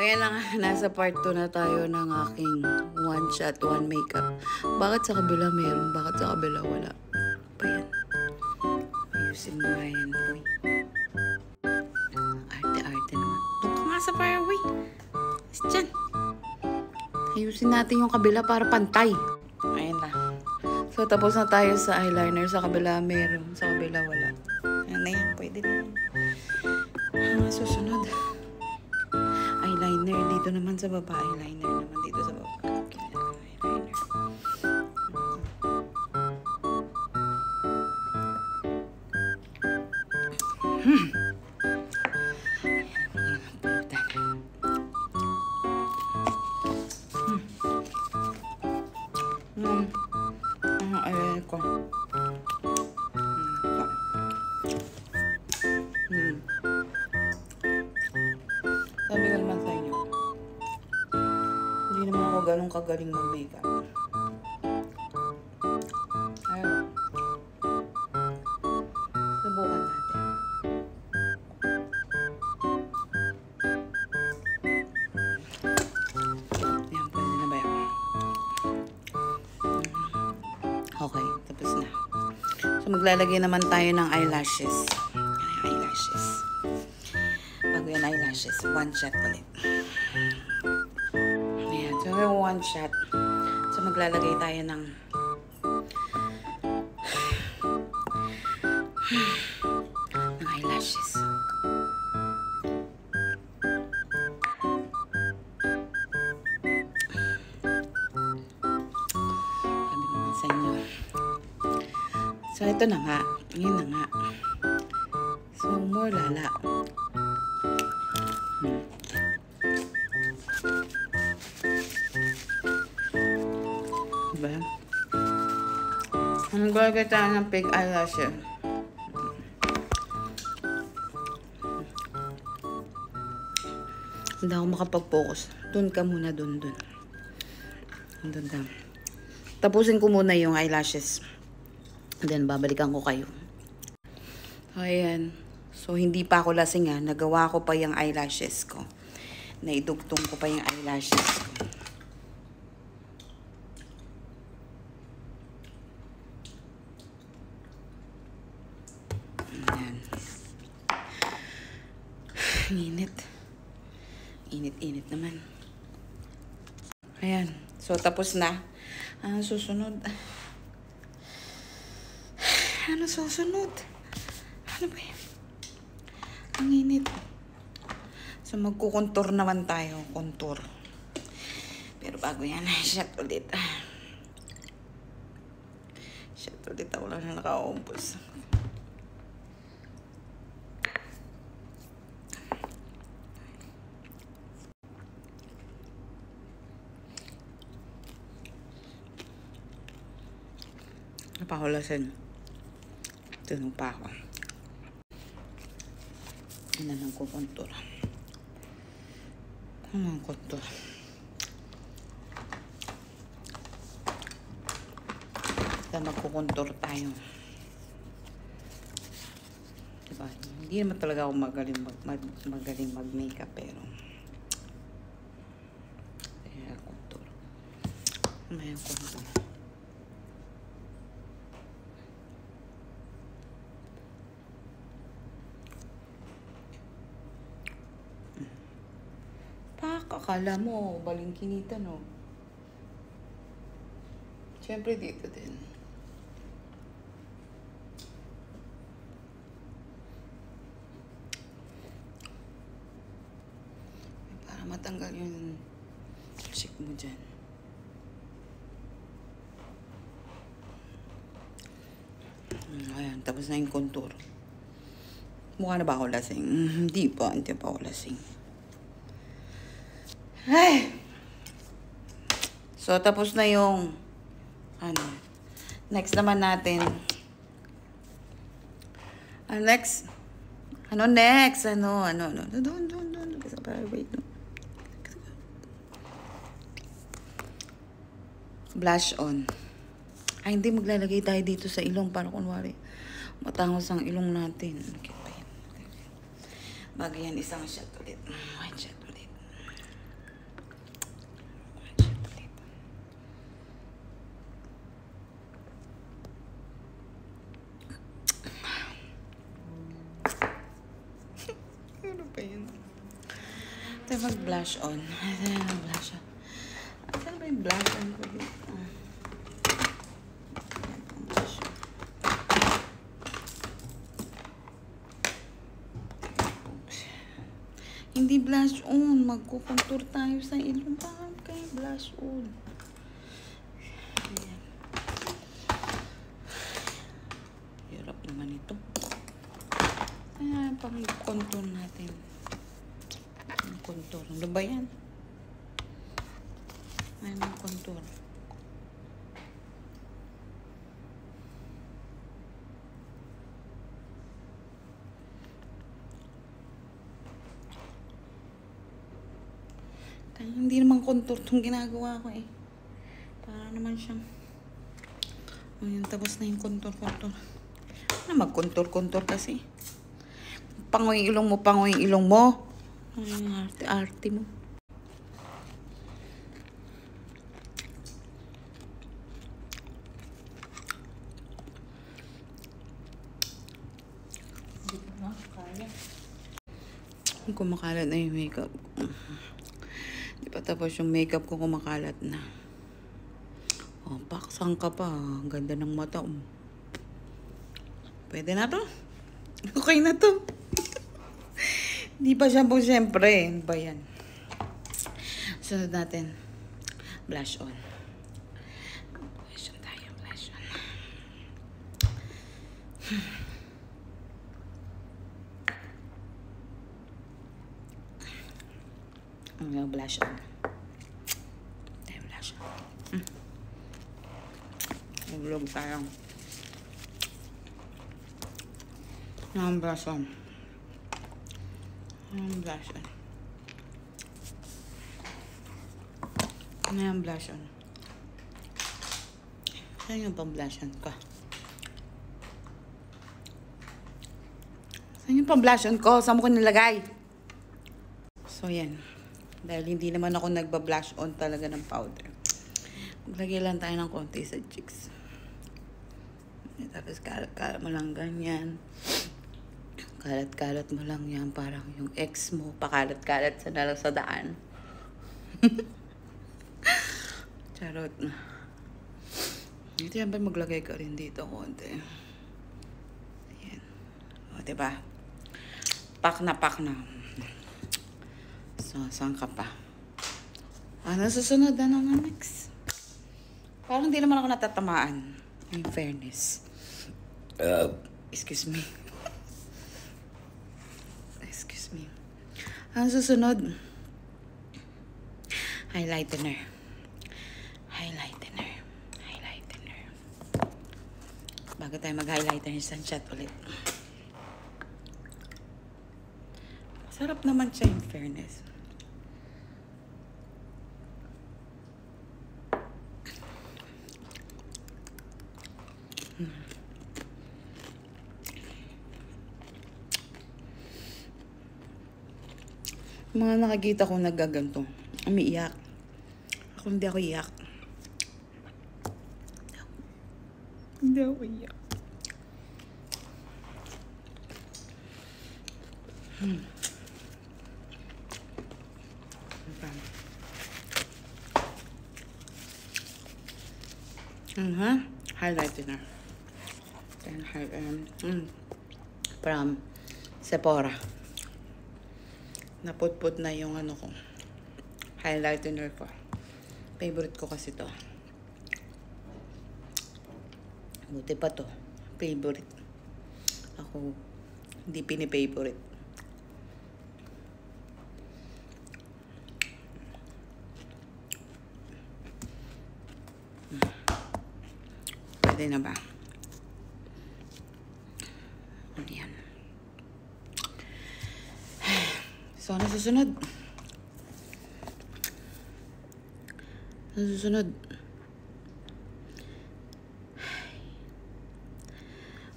Ayan na nga, nasa part 2 na tayo ng aking one shot, one makeup. Bakit sa kabila meron? Bakit sa kabila wala? Pa yan. Ayusin mo nga yan, boy. Arte-arte naman. Doon ka nga sa fairway. Is dyan. Ayusin natin yung kabila para pantay. Ayan na. So, tapos na tayo sa eyeliner. Sa kabila meron. Sa kabila wala. Ayan na yan. Pwede na yan. Susunod. Eyeliner dito naman sa baba. Eyeliner naman dito sa baba. Okay, eyeliner. Eyeliner ko. Sabi ko naman sa inyo, hindi naman ako ganun kagaling mag-makeup. Ayun. Subukan natin. Ayan, pwede na ba yan? Okay, tapos na. So, maglalagay naman tayo ng eyelashes. Eyelashes. Bago yan eyelashes, one shot ulit. Ayan, so yung one shot. So maglalagay tayo ng eyelashes. Sabi naman sa inyo. So ito na nga. Ngayon na nga. So more lala. Diba? Ang gagawin tayo ng fake eyelashes. Hindi ako makapag-focus. Doon ka muna, doon. Doon ka. Tapusin ko muna yung eyelashes. Then, babalikan ko kayo. Ayan. So, hindi pa ako lasing ha. Nagawa ko pa yung eyelashes ko. Naidugtong ko pa yung eyelashes ko. Ayan. Init. Init naman. Ayan. So, tapos na. Ano susunod? Ano susunod? Ano ba yan? Ang init. So, magkukontour naman tayo. Contour. Pero bago yan, shot ulit. Shot ulit. Ako lang na nakaumpos. Napakulasan. Tunong pa ako. Ano lang ko kontur. Ang kontur. Basta magkukontur tayo. Diba? Hindi naman talaga ako magaling mag-makeup pero ayan, kontur. Ayan, kontur. Akala mo, balingkinita, no? Siyempre dito din. Para matanggal yung chick mo dyan. Ayan, tapos na yung contour. Mukha na ba ako lasing? Hindi pa ako lasing. Ay! So, tapos na yung next naman natin. Next? Ano next? Doon. Wait. Blush on. Ay, hindi maglalagay tayo dito sa ilong para kunwari matangos ang ilong natin. Okay pa yun. Bago yan, isang shot ulit. White shot ulit. Ito mag-blush on. Ito na mag-blush on. Saan ba yung blush on ko dito? Blush on. Hindi blush on. Magkukontour tayo sa ilong. Bakit kayo blush on? Ayan. Hirap naman ito. Ayan, pang-contour natin. Contour. Ano ba yan? Ayan ang contour. Hindi naman contour itong ginagawa ko eh. Para naman siyang... Ayan, tapos na yung contour-contour. Ano mag-contour-contour kasi? Pangoy ilong mo, pangoy ilong mo. Ay, arte-arte mo. Hindi ko na kaya. Kumakalat na yung makeup. Di pa tapos yung makeup ko, kumakalat na. Oh, paksang ka pa. Ang ganda ng mata mo. Pwede na to? Okay na to. Di pa shampoo, syempre. Ano ba yan? Sunod natin. Blush on. Blush on tayo. Blush on. Blush on. Tayo blush on. Maglog tayo. Blush on. Blush on. Ano yung blush on? Saan yung pang-blush on ko? Saan yung pang-blush on ko? Saan mo ko nilagay? So, yan. Dahil hindi naman ako nagba-blush on talaga ng powder. Maglagay lang tayo ng konti sa cheeks. Tapos kalat-kalat mo lang ganyan. Kalat-kalat mo lang yan. Parang yung ex mo, pakalat-kalat sa nalang sa daan. Charot. Ito yan ba maglagay ka rin dito konti. Ayan. O, diba? Pak na, pak na. So, saan ka pa? Ano susunod na naman next? Parang hindi naman ako natatamaan. In fairness. Excuse me. Excuse me. Ang susunod, highlightener. Highlightener. Highlightener. Bago tayo mag-highlighter, sunshot ulit. Sarap naman siya in fairness. Mga nakakita ko nagaganto. Umiiyak. Ako hindi ako iyak. Hindi ako iyak. Highlighter. Then from Sephora. Naputput na yung ano ko. Highlighter ko. Favorite ko kasi to. Buti pa to. Favorite. Ako, hindi pini-favorite. Pwede na ba? Ayan. So, ano susunod? Ano susunod?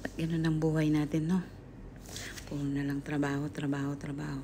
Ba't ganun ang buhay natin, no? Puro na lang trabaho, trabaho, trabaho.